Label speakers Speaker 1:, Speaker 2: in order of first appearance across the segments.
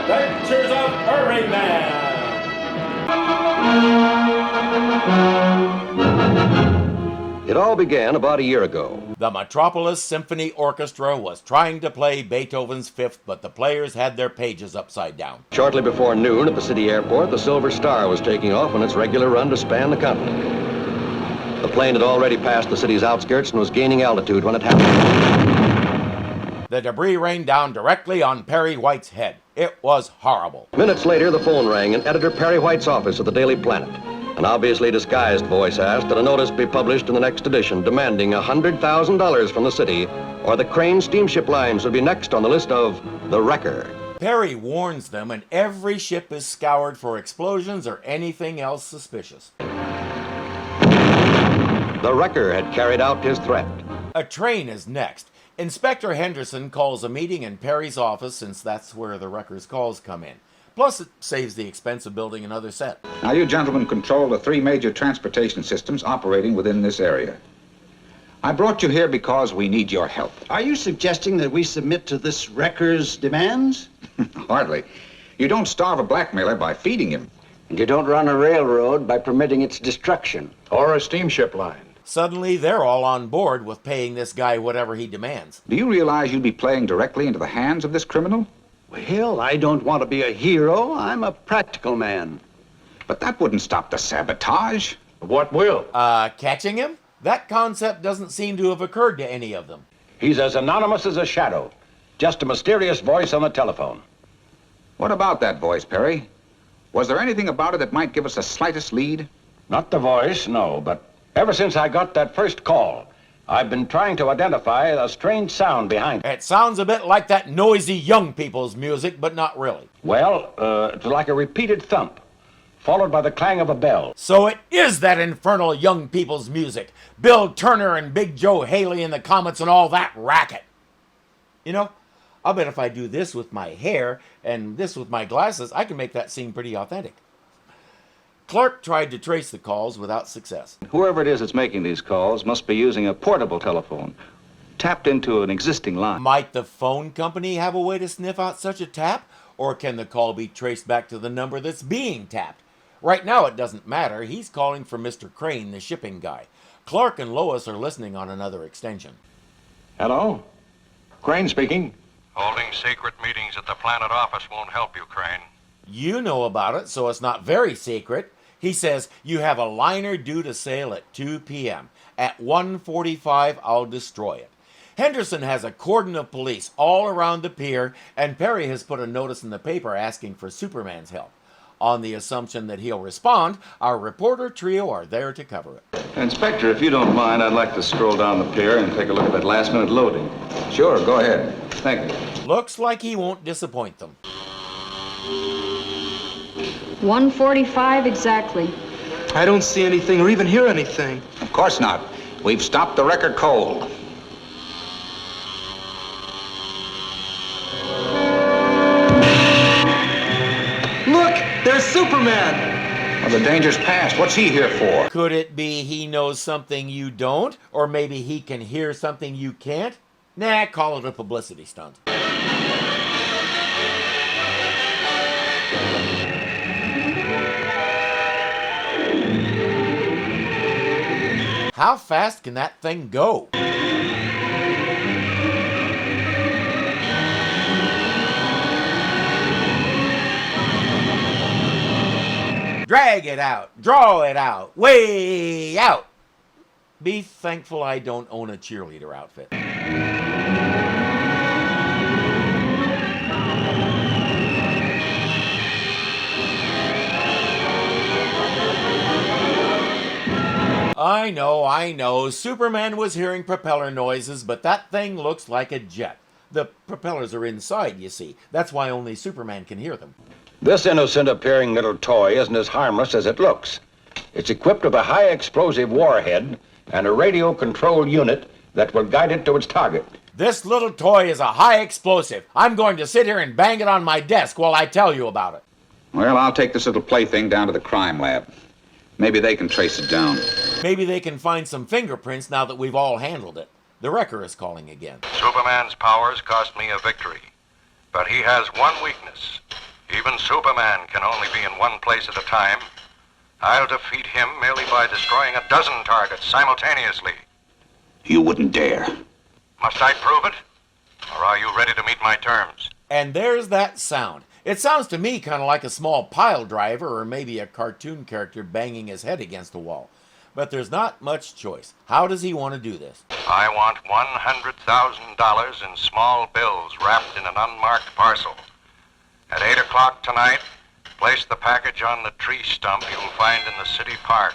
Speaker 1: Adventures of Irvingman.
Speaker 2: It all began about a year ago.
Speaker 1: The Metropolis Symphony Orchestra was trying to play Beethoven's Fifth, but the players had their pages upside down.
Speaker 2: Shortly before noon at the city airport, the Silver Star was taking off on its regular run to span the continent. The plane had already passed the city's outskirts and was gaining altitude when it happened.
Speaker 1: The debris rained down directly on Perry White's head. It was horrible.
Speaker 2: Minutes later, the phone rang in Editor Perry White's office of the Daily Planet. An obviously disguised voice asked that a notice be published in the next edition demanding $100,000 from the city, or the Crane steamship lines would be next on the list of the wrecker.
Speaker 1: Perry warns them, and every ship is scoured for explosions or anything else suspicious.
Speaker 2: The wrecker had carried out his threat.
Speaker 1: A train is next. Inspector Henderson calls a meeting in Perry's office, since that's where the wrecker's calls come in. Plus, it saves the expense of building another set.
Speaker 3: Now, you gentlemen control the 3 major transportation systems operating within this area. I brought you here because we need your help.
Speaker 4: Are you suggesting that we submit to this wrecker's demands?
Speaker 3: Hardly. You don't starve a blackmailer by feeding him.
Speaker 5: And you don't run a railroad by permitting its destruction.
Speaker 6: Or a steamship line.
Speaker 1: Suddenly, they're all on board with paying this guy whatever he demands.
Speaker 3: Do you realize you'd be playing directly into the hands of this criminal?
Speaker 4: Well, I don't want to be a hero. I'm a practical man.
Speaker 3: But that wouldn't stop the sabotage.
Speaker 6: What will?
Speaker 1: Catching him? That concept doesn't seem to have occurred to any of them.
Speaker 5: He's as anonymous as a shadow. Just a mysterious voice on the telephone.
Speaker 3: What about that voice, Perry? Was there anything about it that might give us the slightest lead?
Speaker 5: Not the voice, no, but ever since I got that first call, I've been trying to identify a strange sound behind it.
Speaker 1: It sounds a bit like that noisy young people's music, but not really.
Speaker 5: Well, it's like a repeated thump, followed by the clang of a bell.
Speaker 1: So it is that infernal young people's music. Bill Turner and Big Joe Haley and the Comets and all that racket. You know, I'll bet if I do this with my hair and this with my glasses, I can make that seem pretty authentic. Clark tried to trace the calls without success.
Speaker 7: Whoever it is that's making these calls must be using a portable telephone, tapped into an existing line.
Speaker 1: Might the phone company have a way to sniff out such a tap? Or can the call be traced back to the number that's being tapped? Right now it doesn't matter. He's calling for Mr. Crane, the shipping guy. Clark and Lois are listening on another extension.
Speaker 6: Hello? Crane speaking.
Speaker 8: Holding secret meetings at the Planet office won't help you, Crane.
Speaker 1: You know about it, so it's not very secret. He says, you have a liner due to sail at 2 p.m. At 1:45, I'll destroy it. Henderson has a cordon of police all around the pier, and Perry has put a notice in the paper asking for Superman's help. On the assumption that he'll respond, our reporter trio are there to cover it.
Speaker 7: Inspector, if you don't mind, I'd like to stroll down the pier and take a look at that last-minute loading.
Speaker 3: Sure, go ahead.
Speaker 7: Thank you.
Speaker 1: Looks like he won't disappoint them.
Speaker 9: 1:45 exactly.
Speaker 10: I don't see anything or even hear anything.
Speaker 3: Of course not. We've stopped the wrecker cold.
Speaker 10: Look, there's Superman.
Speaker 3: Well, the danger's past. What's he here for?
Speaker 1: Could it be he knows something you don't? Or maybe he can hear something you can't? Nah, call it a publicity stunt. How fast can that thing go? Drag it out, draw it out, way out. Be thankful I don't own a cheerleader outfit. I know. Superman was hearing propeller noises, but that thing looks like a jet. The propellers are inside, you see. That's why only Superman can hear them.
Speaker 5: This innocent appearing little toy isn't as harmless as it looks. It's equipped with a high explosive warhead and a radio control unit that will guide it to its target.
Speaker 1: This little toy is a high explosive. I'm going to sit here and bang it on my desk while I tell you about it.
Speaker 3: Well, I'll take this little plaything down to the crime lab. Maybe they can trace it down.
Speaker 1: Maybe they can find some fingerprints now that we've all handled it. The wrecker is calling again.
Speaker 8: Superman's powers cost me a victory, but he has one weakness. Even Superman can only be in one place at a time. I'll defeat him merely by destroying a dozen targets simultaneously.
Speaker 3: You wouldn't dare.
Speaker 8: Must I prove it? Or are you ready to meet my terms?
Speaker 1: And there's that sound. It sounds to me kind of like a small pile driver or maybe a cartoon character banging his head against a wall. But there's not much choice. How does he want to do this?
Speaker 8: I want $100,000 in small bills wrapped in an unmarked parcel. At 8 o'clock tonight, place the package on the tree stump you'll find in the city park,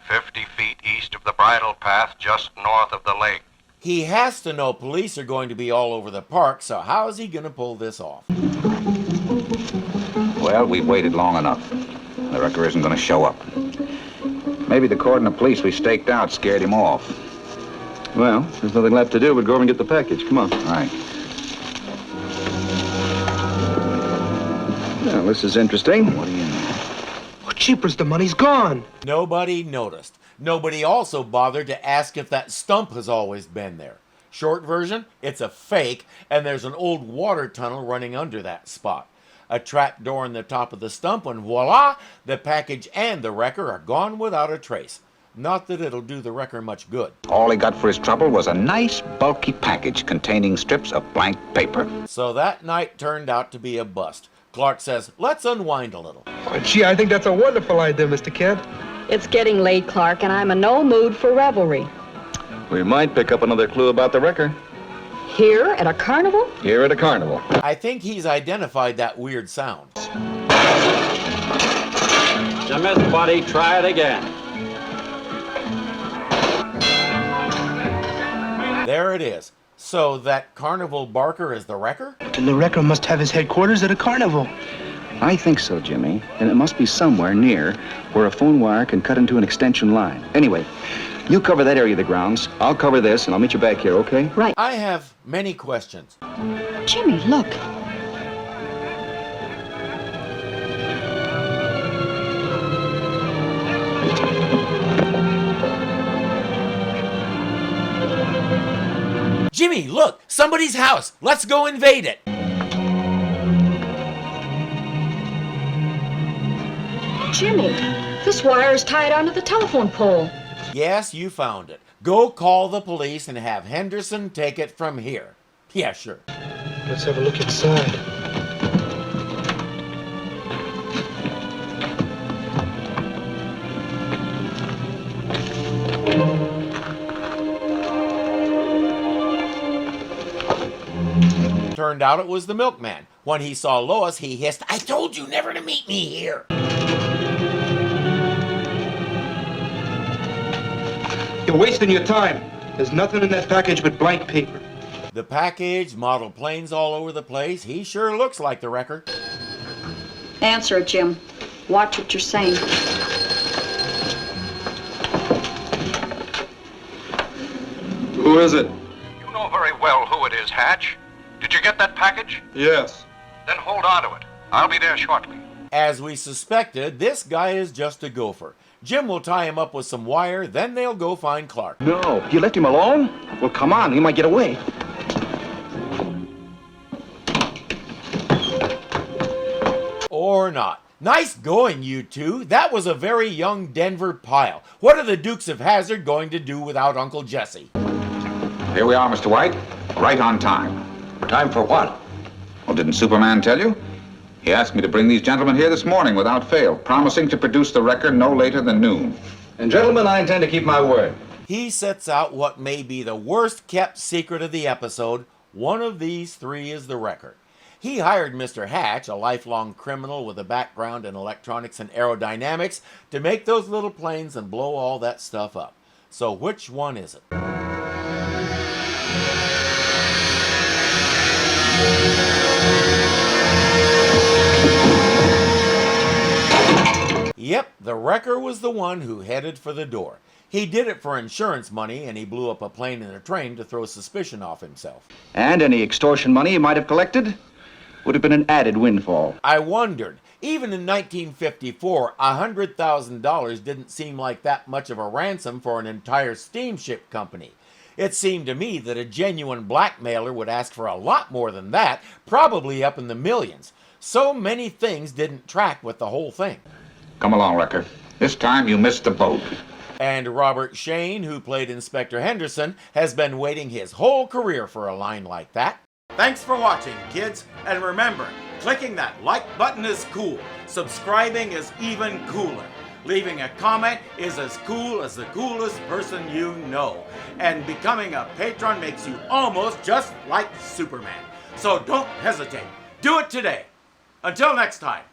Speaker 8: 50 feet east of the bridle path just north of the lake.
Speaker 1: He has to know police are going to be all over the park, so how is he going to pull this off?
Speaker 3: Well, we've waited long enough. The wrecker isn't going to show up. Maybe the cordon of police we staked out scared him off.
Speaker 7: Well, there's nothing left to do but go over and get the package. Come on.
Speaker 3: All right.
Speaker 7: Now, this is interesting.
Speaker 3: What do you know?
Speaker 10: Oh, jeepers, the money's gone.
Speaker 1: Nobody noticed. Nobody also bothered to ask if that stump has always been there. Short version, it's a fake, and there's an old water tunnel running under that spot. A trap door in the top of the stump, and voila, the package and the wrecker are gone without a trace. Not that it'll do the wrecker much good.
Speaker 3: All he got for his trouble was a nice, bulky package containing strips of blank paper.
Speaker 1: So that night turned out to be a bust. Clark says, let's unwind a little.
Speaker 10: Oh, gee, I think that's a wonderful idea, Mr. Kent.
Speaker 9: It's getting late, Clark, and I'm in no mood for revelry.
Speaker 7: We might pick up another clue about the wrecker.
Speaker 9: Here at a carnival?
Speaker 7: Here at a carnival.
Speaker 1: I think he's identified that weird sound.
Speaker 11: Jimmy's buddy, try it again.
Speaker 1: There it is. So that carnival barker is the wrecker?
Speaker 10: Then the wrecker must have his headquarters at a carnival.
Speaker 7: I think so, Jimmy. And it must be somewhere near where a phone wire can cut into an extension line. Anyway, you cover that area of the grounds. I'll cover this, and I'll meet you back here, okay?
Speaker 9: Right.
Speaker 1: I have many questions.
Speaker 9: Jimmy, look.
Speaker 1: Jimmy, look! Somebody's house! Let's go invade it!
Speaker 9: Jimmy, this wire is tied onto the telephone pole.
Speaker 1: Yes, you found it. Go call the police and have Henderson take it from here. Yeah, sure.
Speaker 10: Let's have a look inside.
Speaker 1: Turned out it was the milkman. When he saw Lois, he hissed, "I told you never to meet me here."
Speaker 10: You're wasting your time. There's nothing in that package but blank paper.
Speaker 1: The package, model planes all over the place. He sure looks like the wrecker.
Speaker 9: Answer it, Jim. Watch what you're saying.
Speaker 10: Who is it?
Speaker 8: You know very well who it is, Hatch. Did you get that package?
Speaker 10: Yes.
Speaker 8: Then hold on to it. I'll be there shortly.
Speaker 1: As we suspected, this guy is just a gopher. Jim will tie him up with some wire, then they'll go find Clark.
Speaker 7: No. You left him alone? Well, come on. He might get away.
Speaker 1: Or not. Nice going, you two. That was a very young Denver pile. What are the Dukes of Hazzard going to do without Uncle Jesse?
Speaker 3: Here we are, Mr. White. Right on time.
Speaker 5: Time for what?
Speaker 3: Well, didn't Superman tell you? He asked me to bring these gentlemen here this morning without fail, promising to produce the record no later than noon.
Speaker 7: And gentlemen, I intend to keep my word.
Speaker 1: He sets out what may be the worst kept secret of the episode. One of these three is the wrecker. He hired Mr. Hatch, a lifelong criminal with a background in electronics and aerodynamics, to make those little planes and blow all that stuff up. So which one is it? Yep, the wrecker was the one who headed for the door. He did it for insurance money, and he blew up a plane and a train to throw suspicion off himself.
Speaker 7: And any extortion money he might have collected would have been an added windfall.
Speaker 1: I wondered, even in 1954, $100,000 didn't seem like that much of a ransom for an entire steamship company. It seemed to me that a genuine blackmailer would ask for a lot more than that, probably up in the millions. so many things didn't track with the whole thing.
Speaker 3: Come along, Wrecker. This time you missed the boat.
Speaker 1: And Robert Shane, who played Inspector Henderson, has been waiting his whole career for a line like that. Thanks for watching, kids. And remember, clicking that like button is cool. Subscribing is even cooler. Leaving a comment is as cool as the coolest person you know. And becoming a patron makes you almost just like Superman. So don't hesitate. Do it today. Until next time.